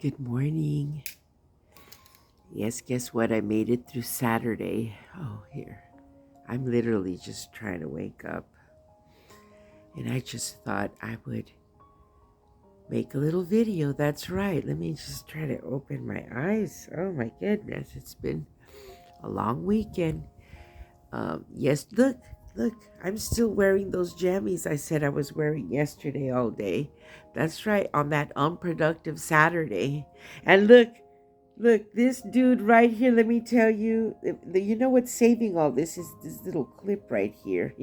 Good morning. Yes, guess what? I made it through Saturday. Oh, here. I'm literally just trying to wake up. And I just thought I would make a little video. That's right. Let me just try to open my eyes. Oh, my goodness. It's been a long weekend. Yes, look. I'm still wearing those jammies I said I was wearing yesterday all day. That's right, on that unproductive Saturday. And look, this dude right here, let me tell you, you know what's saving all this is this little clip right here.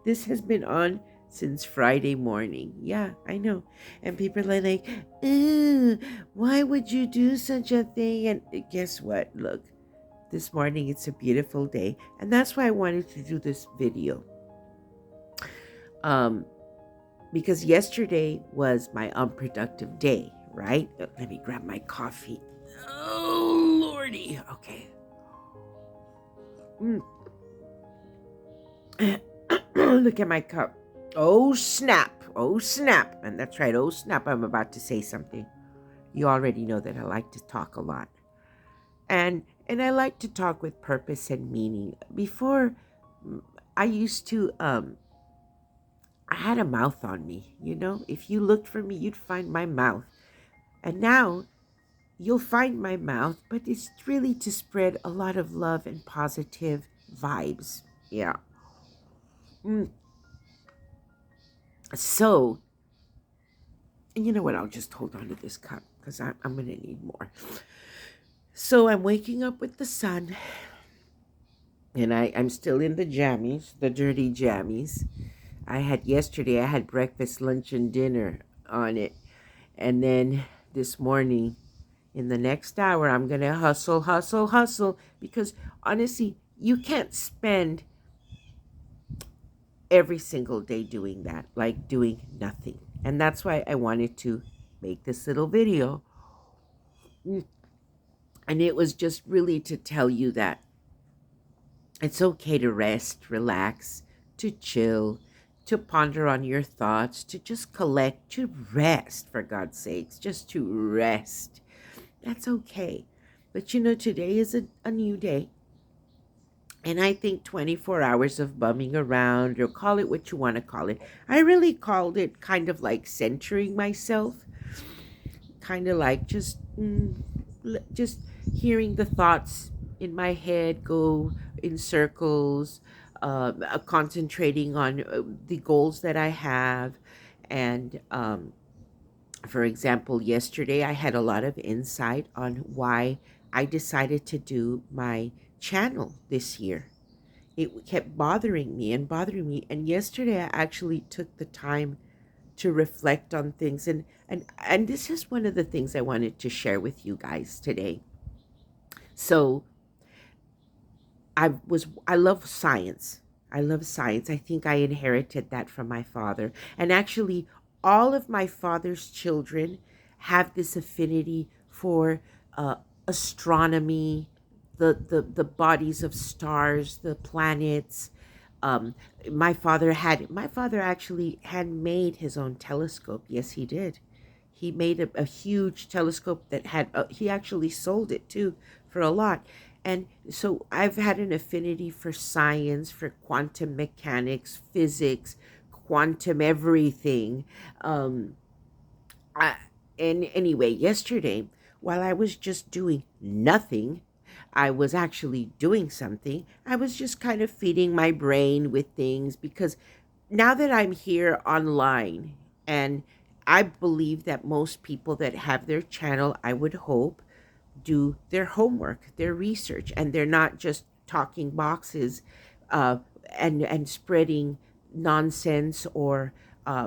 This has been on since Friday morning. Yeah, I know. And people are like, ooh, why would you do such a thing? And guess what? Look, this morning it's a beautiful day. And that's why I wanted to do this video. Um, because yesterday was my unproductive day, right? Let me grab my coffee. Oh, Lordy. Okay. Mm. Look at my cup. Oh, snap. Oh, snap. And that's right. Oh, snap. I'm about to say something. You already know that I like to talk a lot. And I like to talk with purpose and meaning. Before, I used to, I had a mouth on me, you know? If you looked for me, you'd find my mouth. And now, you'll find my mouth, but it's really to spread a lot of love and positive vibes. Yeah. Mm. So, and you know what? I'll just hold on to this cup because I'm going to need more. So I'm waking up with the sun, and I'm still in the jammies, the dirty jammies. I had breakfast, lunch, and dinner on it. And then this morning, in the next hour, I'm going to hustle, hustle, hustle. Because honestly, you can't spend every single day doing that, like doing nothing. And that's why I wanted to make this little video. And it was just really to tell you that it's okay to rest, relax, to chill, to ponder on your thoughts, to just collect, to rest, for God's sakes, just to rest. That's okay. But you know, today is a new day. And I think 24 hours of bumming around, or call it what you want to call it, I really called it kind of like centering myself, kind of like just hearing the thoughts in my head go in circles, concentrating on the goals that I have. And for example, yesterday I had a lot of insight on why I decided to do my channel this year. It kept bothering me and bothering me. And yesterday I actually took the time to reflect on things, and this is one of the things I wanted to share with you guys today. So I love science. I love science. I think I inherited that from my father. And actually all of my father's children have this affinity for astronomy, the bodies of stars, the planets. Um, my father actually had made his own telescope. Yes, he did. He made a huge telescope that had, he actually sold it too for a lot. And so I've had an affinity for science, for quantum mechanics, physics, quantum everything. Um, I, and anyway, yesterday, while I was just doing nothing, I was actually doing something. I was just kind of feeding my brain with things because now that I'm here online, and I believe that most people that have their channel, I would hope, do their homework, their research, and they're not just talking boxes uh, and spreading nonsense or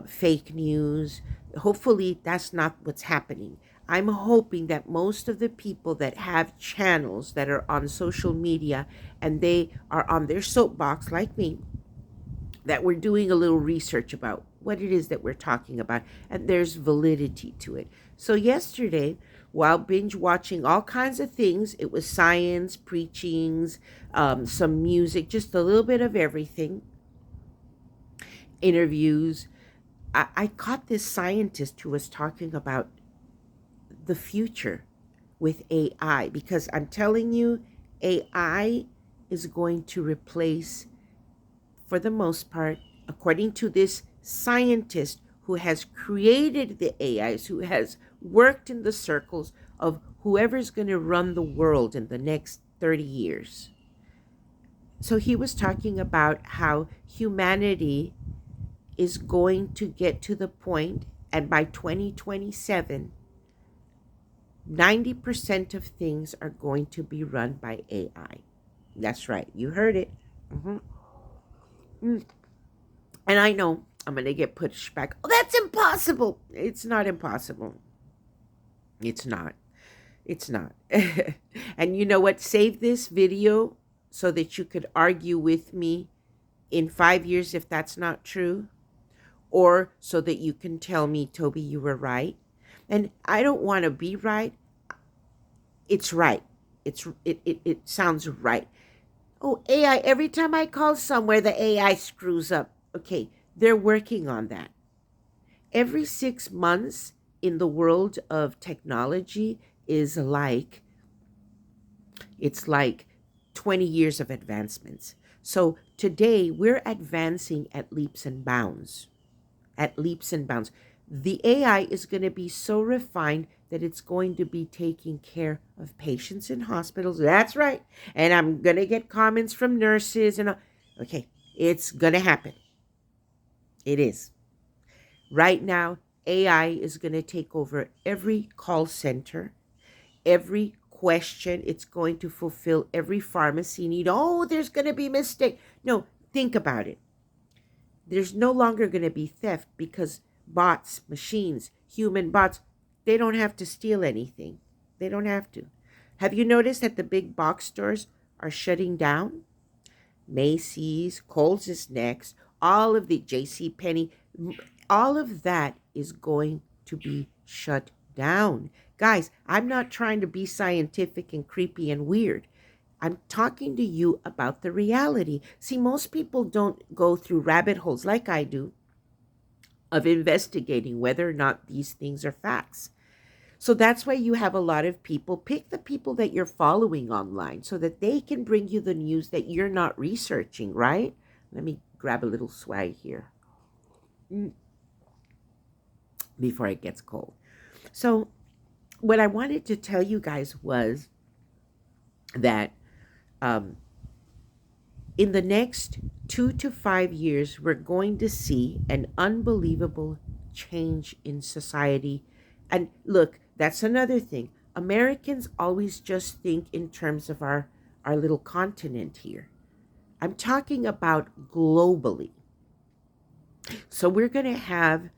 fake news. Hopefully, that's not what's happening. I'm hoping that most of the people that have channels that are on social media and they are on their soapbox like me, that we're doing a little research about what it is that we're talking about, and there's validity to it. So yesterday, while binge watching all kinds of things, it was science, preachings, some music, just a little bit of everything, interviews. I caught this scientist who was talking about the future with AI, because I'm telling you, AI is going to replace, for the most part, according to this scientist who has created the AIs, who has worked in the circles of whoever's going to run the world in the next 30 years. So he was talking about how humanity is going to get to the point, and by 2027, 90% of things are going to be run by AI. That's right. You heard it. Mm-hmm. And I know I'm going to get pushed back. Oh, that's impossible. It's not impossible. It's not. It's not. And you know what? Save this video so that you could argue with me in 5 years if that's not true, or so that you can tell me, Toby, you were right. And I don't want to be right. It's right. It sounds right. Oh, AI, every time I call somewhere, the AI screws up. Okay, they're working on that. Every 6 months in the world of technology is like, it's like 20 years of advancements. So today we're advancing at leaps and bounds. At leaps and bounds. The AI is going to be so refined that it's going to be taking care of patients in hospitals. That's right. And I'm going to get comments from nurses and okay, it's going to happen. It is. Right now, AI is going to take over every call center, every question. It's going to fulfill every pharmacy need. Oh, there's going to be mistake. No, think about it. There's no longer going to be theft because bots, machines, human bots, they don't have to steal anything. They don't have to. Have you noticed that the big box stores are shutting down? Macy's, Kohl's is next, all of the J.C. Penney, all of that is going to be shut down. Guys, I'm not trying to be scientific and creepy and weird. I'm talking to you about the reality. See, most people don't go through rabbit holes like I do of investigating whether or not these things are facts. So that's why you have a lot of people. Pick the people that you're following online so that they can bring you the news that you're not researching, right? Let me grab a little swag here before it gets cold. So what I wanted to tell you guys was that in the next 2 to 5 years, we're going to see an unbelievable change in society. And look, that's another thing. Americans always just think in terms of our little continent here. I'm talking about globally. So we're going to have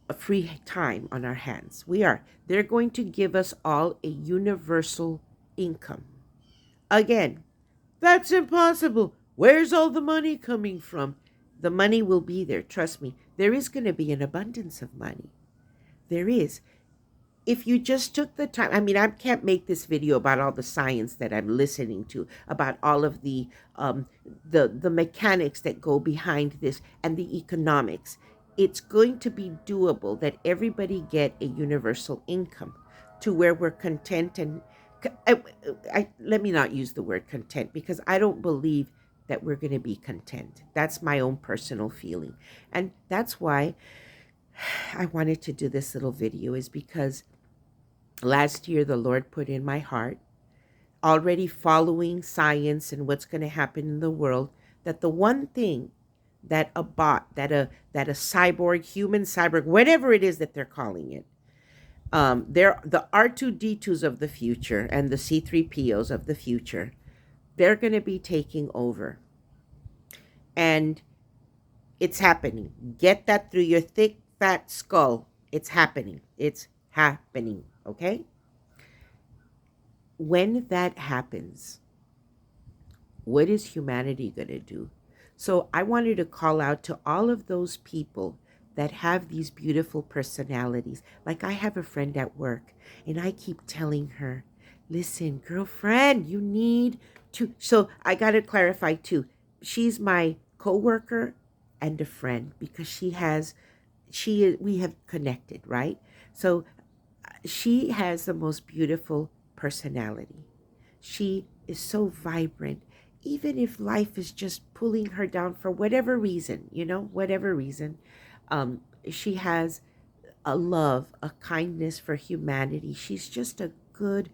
a free time on our hands. We are. They're going to give us all a universal income. Again, that's impossible. Where's all the money coming from? The money will be there. Trust me. There is going to be an abundance of money. There is. If you just took the time, I mean, I can't make this video about all the science that I'm listening to, about all of the mechanics that go behind this and the economics. It's going to be doable that everybody get a universal income to where we're content. And let me not use the word content, because I don't believe that we're going to be content. That's my own personal feeling. And that's why I wanted to do this little video, is because last year the Lord put in my heart, already following science and what's going to happen in the world, that the one thing that a bot, that a cyborg, human cyborg, whatever it is that they're calling it, they're the R2D2s of the future and the C3POs of the future, they're going to be taking over. And it's happening. Get that through your thick, fat skull. It's happening. It's happening. Okay? When that happens, what is humanity going to do? So I wanted to call out to all of those people that have these beautiful personalities. Like, I have a friend at work, and I keep telling her, listen, girlfriend, you need to. So I got to clarify too. She's my coworker and a friend, because we have connected, right? So She has the most beautiful personality. She is so vibrant. Even if life is just pulling her down for whatever reason, whatever reason, she has a love, a kindness for humanity. She's just a good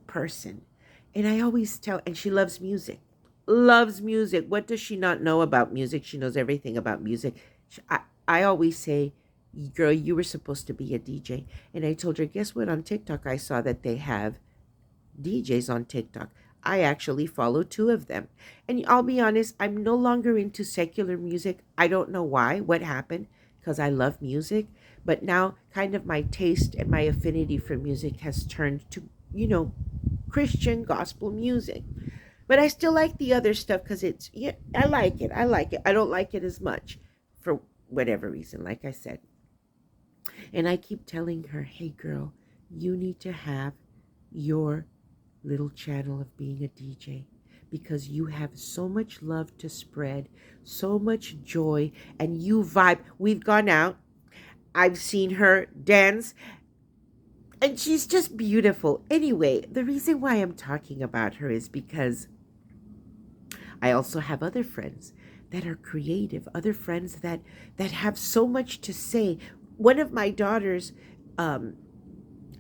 person. And I always tell, and she loves music. Loves music. What does she not know about music? She knows everything about music. I always say, girl, you were supposed to be a DJ. And I told her, guess what? On TikTok, I saw that they have DJs on TikTok. I actually follow two of them. And I'll be honest, I'm no longer into secular music. I don't know why, what happened, because I love music. But now, kind of my taste and my affinity for music has turned to, Christian gospel music. But I still like the other stuff because yeah, I like it. I like it. I don't like it as much for whatever reason, like I said. And I keep telling her, hey, girl, you need to have your little channel of being a DJ because you have so much love to spread, so much joy, and you vibe. We've gone out. I've seen her dance, and she's just beautiful. Anyway, the reason why I'm talking about her is because I also have other friends that are creative, other friends that have so much to say. One of my daughters um,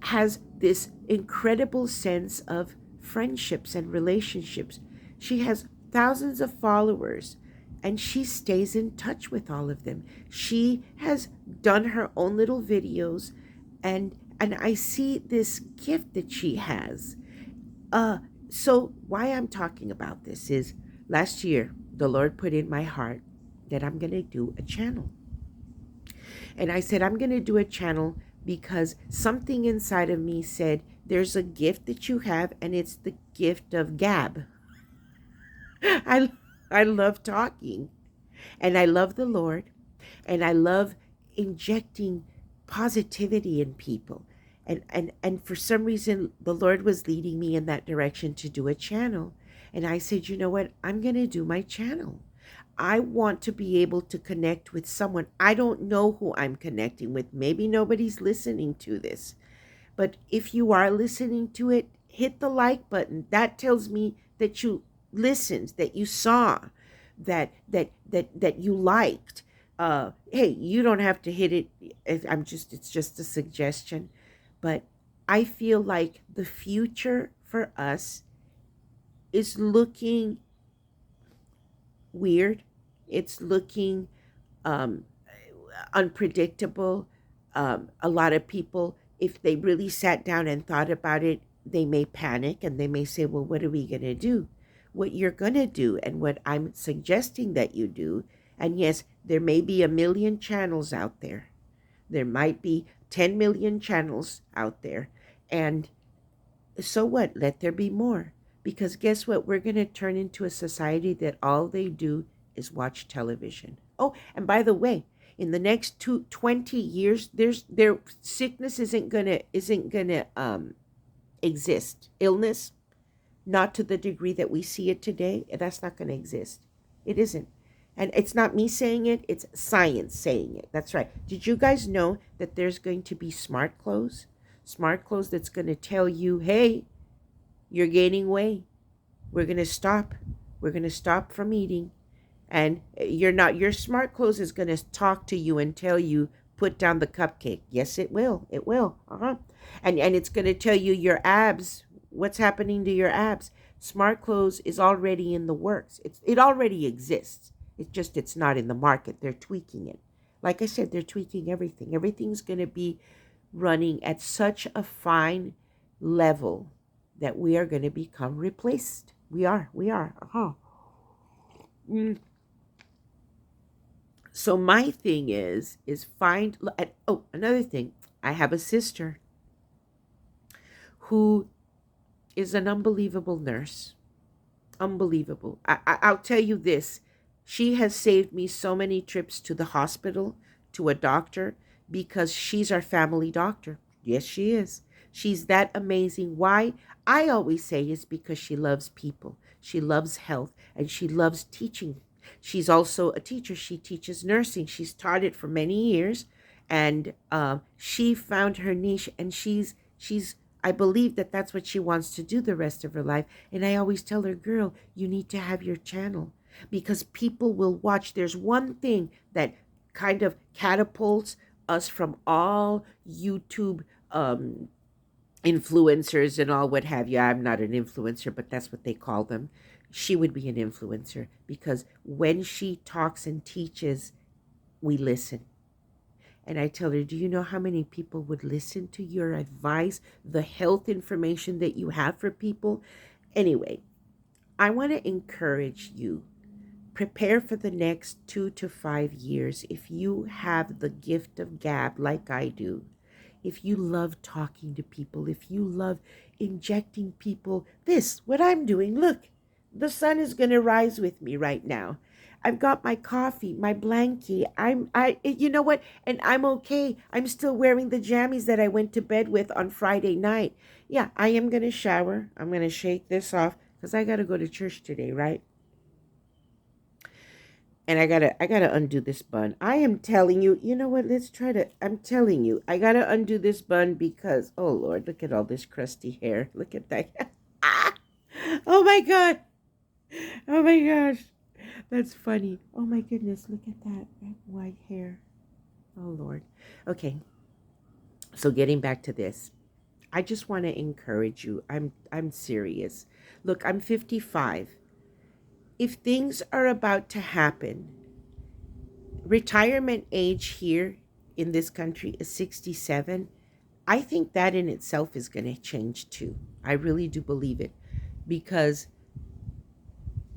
has this incredible sense of friendships and relationships. She has thousands of followers and she stays in touch with all of them. She has done her own little videos and I see this gift that she has. Uh so why I'm talking about this is last year the Lord put in my heart that I'm going to do a channel. And I said, I'm going to do a channel because something inside of me said, there's a gift that you have, and it's the gift of gab. I, I love talking, and I love the Lord, and I love injecting positivity in people. And for some reason, the Lord was leading me in that direction to do a channel. And I said, you know what? I'm going to do my channel. I want to be able to connect with someone. I don't know who I'm connecting with. Maybe nobody's listening to this. But if you are listening to it, hit the like button. That tells me that you listened, that you saw, that you liked. Hey, you don't have to hit it. It's just a suggestion. But I feel like the future for us is looking weird. It's looking um, unpredictable. A lot of people, if they really sat down and thought about it, they may panic and they may say, well, what are we going to do? What you're going to do and what I'm suggesting that you do, and yes, there may be a million channels out there. There might be 10 million channels out there. And so what? Let there be more. Because guess what? We're going to turn into a society that all they do is watch television. Oh, and by the way, in the next 20 years, their sickness isn't gonna exist. Illness, not to the degree that we see it today. That's not gonna exist. It isn't. And it's not me saying it, it's science saying it. That's right. Did you guys know that there's going to be smart clothes? Smart clothes that's going to tell you, hey, you're gaining weight. We're going to stop. We're going to stop from eating. And your smart clothes is going to talk to you and tell you, put down the cupcake. Yes, it will. It will. And it's going to tell you your abs, what's happening to your abs. Smart clothes is already in the works. It already exists. It's not in the market. They're tweaking it. Like I said, they're tweaking everything. Everything's going to be running at such a fine level that we are going to become replaced. We are. So my thing is find, oh, another thing. I have a sister who is an unbelievable nurse. Unbelievable. I'll tell you this. She has saved me so many trips to the hospital, to a doctor, because she's our family doctor. Yes, she is. She's that amazing. Why? I always say it's because she loves people. She loves health and she loves teaching. She's also a teacher. She teaches nursing. She's taught it for many years. And she found her niche, and she's I believe that that's what she wants to do the rest of her life. And I always tell her, girl, you need to have your channel because people will watch. There's one thing that kind of catapults us from all YouTube influencers and all what have you. I'm not an influencer, but that's what they call them. She would be an influencer because when she talks and teaches, we listen. And I tell her, do you know how many people would listen to your advice, the health information that you have for people? Anyway, I want to encourage you. Prepare for the next 2 to 5 years. If you have the gift of gab like I do, if you love talking to people, if you love injecting people, this, what I'm doing, look, the sun is going to rise with me right now. I've got my coffee, my blankie. You know what? And I'm okay. I'm still wearing the jammies that I went to bed with on Friday night. Yeah, I am going to shower. I'm going to shake this off because I got to go to church today, right? And I gotta undo this bun. I am telling you, you know what, I'm telling you, I gotta undo this bun because, oh Lord, look at all this crusty hair. Look at that. Ah! Oh my God. Oh my gosh. That's funny. Oh my goodness, look at that white hair. Oh Lord. Okay. So getting back to this, I just want to encourage you. I'm serious. Look, I'm 55. If things are about to happen, retirement age here in this country is 67. I think that in itself is going to change too. I really do believe it because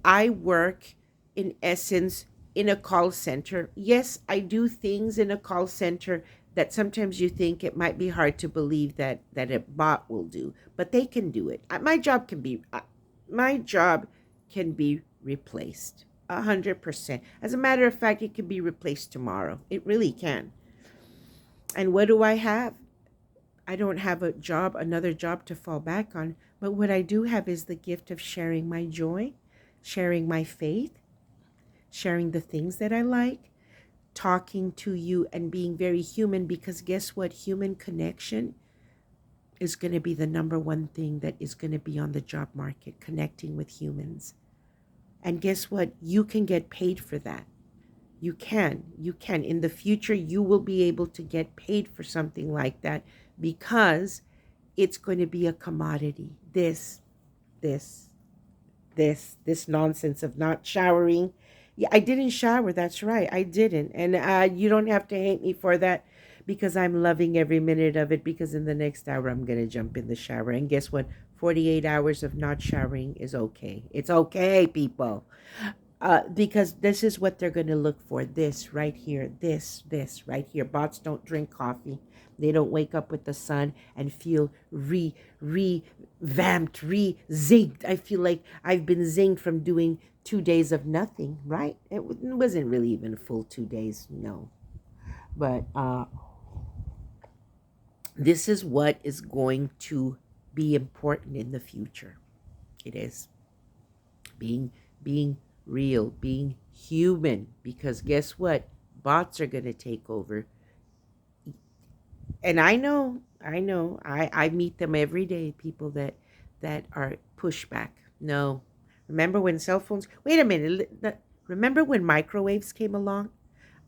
I work in essence in a call center. Yes, I do things in a call center that sometimes you think it might be hard to believe that a bot will do, but they can do it. My job can be replaced 100%. As a matter of fact, it can be replaced tomorrow. It really can. And what do I have? I don't have another job to fall back on. But what I do have is the gift of sharing my joy, sharing my faith, sharing the things that I like, talking to you and being very human, because guess what? Human connection is going to be the number one thing that is going to be on the job market, connecting with humans. And guess what? You can get paid for that. You can. In the future, you will be able to get paid for something like that because it's going to be a commodity. This, this nonsense of not showering. Yeah, I didn't shower. That's right. I didn't. And you don't have to hate me for that because I'm loving every minute of it because in the next hour, I'm going to jump in the shower. And guess what? 48 hours of not showering is okay. It's okay, people. Because this is what they're going to look for. This right here. This right here. Bots don't drink coffee. They don't wake up with the sun and feel revamped, zinged. I feel like I've been zinged from doing 2 days of nothing, right? It wasn't really even a full 2 days, no. But this is what is going to be important in the future. It is being real, being human, because guess what? Bots are going to take over. And I meet them every day, people that are pushback. No. Remember when cell phones, wait a minute, remember when microwaves came along?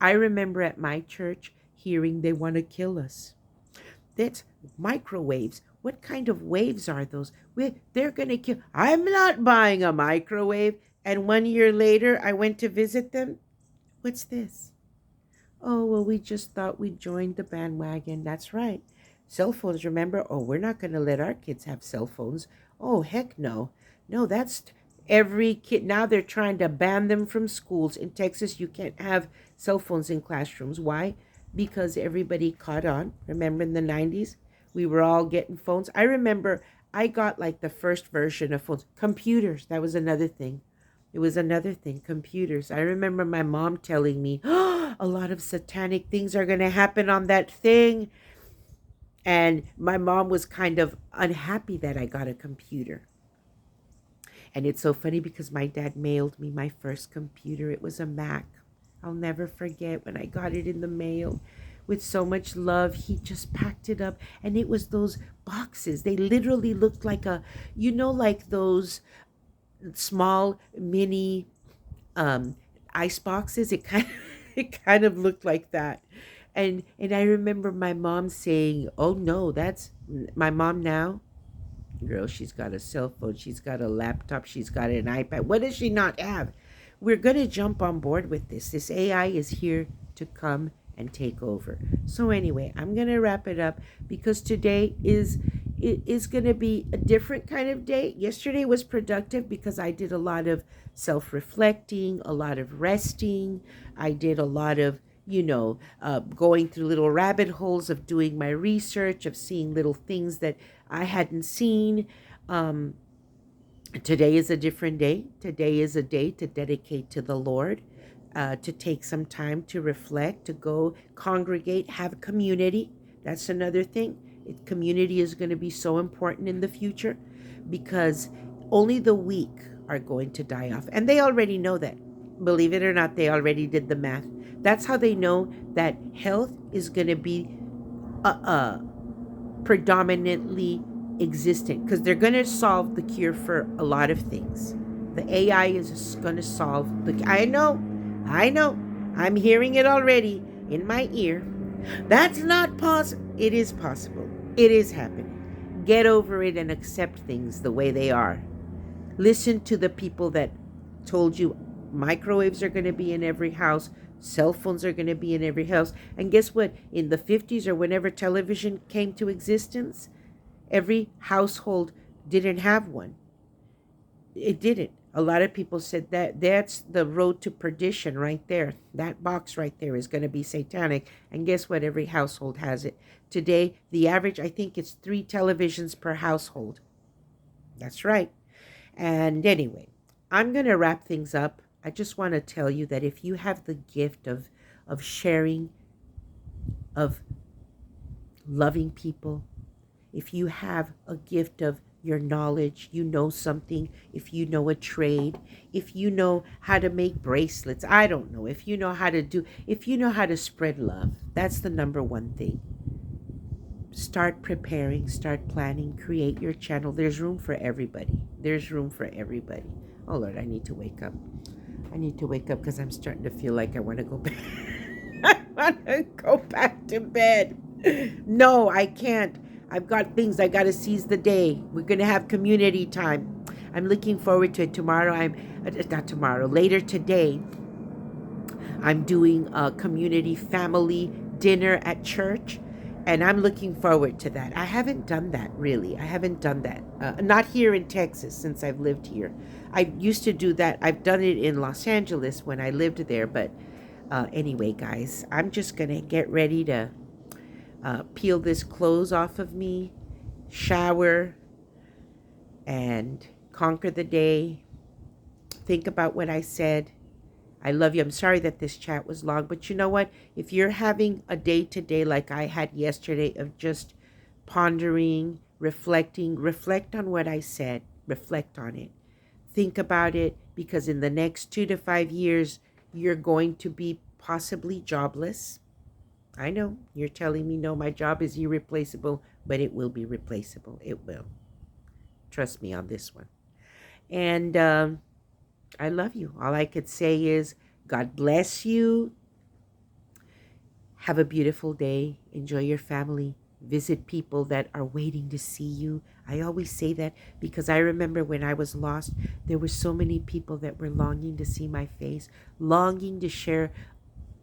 I remember at my church hearing they want to kill us. That's microwaves. What kind of waves are those? They're going to kill. I'm not buying a microwave. And 1 year later, I went to visit them. What's this? Oh, well, we just thought we joined the bandwagon. That's right. Cell phones, remember? Oh, we're not going to let our kids have cell phones. Oh, heck no. No, that's every kid. Now they're trying to ban them from schools. In Texas, you can't have cell phones in classrooms. Why? Because everybody caught on. Remember in the 90s? We were all getting phones. I remember I got like the first version of phones. Computers, that was another thing. It was another thing, computers. I remember my mom telling me, oh, a lot of satanic things are going to happen on that thing. And my mom was kind of unhappy that I got a computer. And it's so funny because my dad mailed me my first computer. It was a Mac. I'll never forget when I got it in the mail. with so much love. He just packed it up, and it was those boxes. They literally looked like like those small mini ice boxes. It kind of it kind of looked like that. And I remember my mom saying, "Oh no, that's my mom now. Girl, she's got a cell phone, she's got a laptop, she's got an iPad. What does she not have?" We're going to jump on board with this. This AI is here to come and take over. So anyway, I'm going to wrap it up because today is going to be a different kind of day. Yesterday was productive because I did a lot of self-reflecting, a lot of resting. I did a lot of going through little rabbit holes of doing my research, of seeing little things that I hadn't seen. Today is a different day. Today is a day to dedicate to the Lord, to take some time to reflect, to go congregate, have a community. That's another thing. Community is going to be so important in the future because only the weak are going to die off. And they already know that. Believe it or not, they already did the math. That's how they know that health is going to be predominantly existent because they're going to solve the cure for a lot of things. The AI is going to solve the. I know, I'm hearing it already in my ear. That's not possible. It is possible. It is happening. Get over it and accept things the way they are. Listen to the people that told you microwaves are going to be in every house, cell phones are going to be in every house. And guess what? In the 50s or whenever television came to existence, every household didn't have one. It didn't. A lot of people said that's the road to perdition right there. That box right there is going to be satanic. And guess what? Every household has it. Today, the average, I think it's 3 televisions per household. That's right. And anyway, I'm going to wrap things up. I just want to tell you that if you have the gift of sharing, of loving people, if you have a gift of your knowledge, you know something, if you know a trade, if you know how to make bracelets, I don't know, if you know how to spread love, that's the number one thing. Start preparing, start planning, create your channel. There's room for everybody. There's room for everybody. Oh Lord, I need to wake up. I need to wake up because I'm starting to feel like I want to go back. I want to go back to bed. No, I can't. I've got things. I got to seize the day. We're going to have community time. I'm looking forward to it. Not tomorrow, later today, I'm doing a community family dinner at church. And I'm looking forward to that. I haven't done that, really. I haven't done that. Not here in Texas since I've lived here. I used to do that. I've done it in Los Angeles when I lived there. But anyway, guys, I'm just going to get ready to peel this clothes off of me, shower, and conquer the day. Think about what I said. I love you. I'm sorry that this chat was long, but you know what? If you're having a day today like I had yesterday of just pondering, reflecting, reflect on what I said. Reflect on it. Think about it, because in the next 2 to 5 years, you're going to be possibly jobless. I know you're telling me, no, my job is irreplaceable, but it will be replaceable. It will. Trust me on this one. And I love you. All I could say is God bless you. Have a beautiful day. Enjoy your family. Visit people that are waiting to see you. I always say that because I remember when I was lost, there were so many people that were longing to see my face, longing to share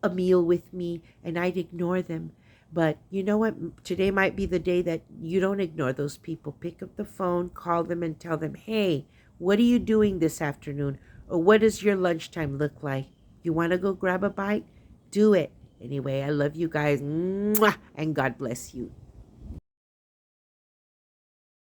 a meal with me, and I'd ignore them. But you know what? Today might be the day that you don't ignore those people. Pick up the phone, call them, and tell them, hey, what are you doing this afternoon? Or what does your lunchtime look like? You want to go grab a bite? Do it. Anyway, I love you guys. Mwah! And God bless you.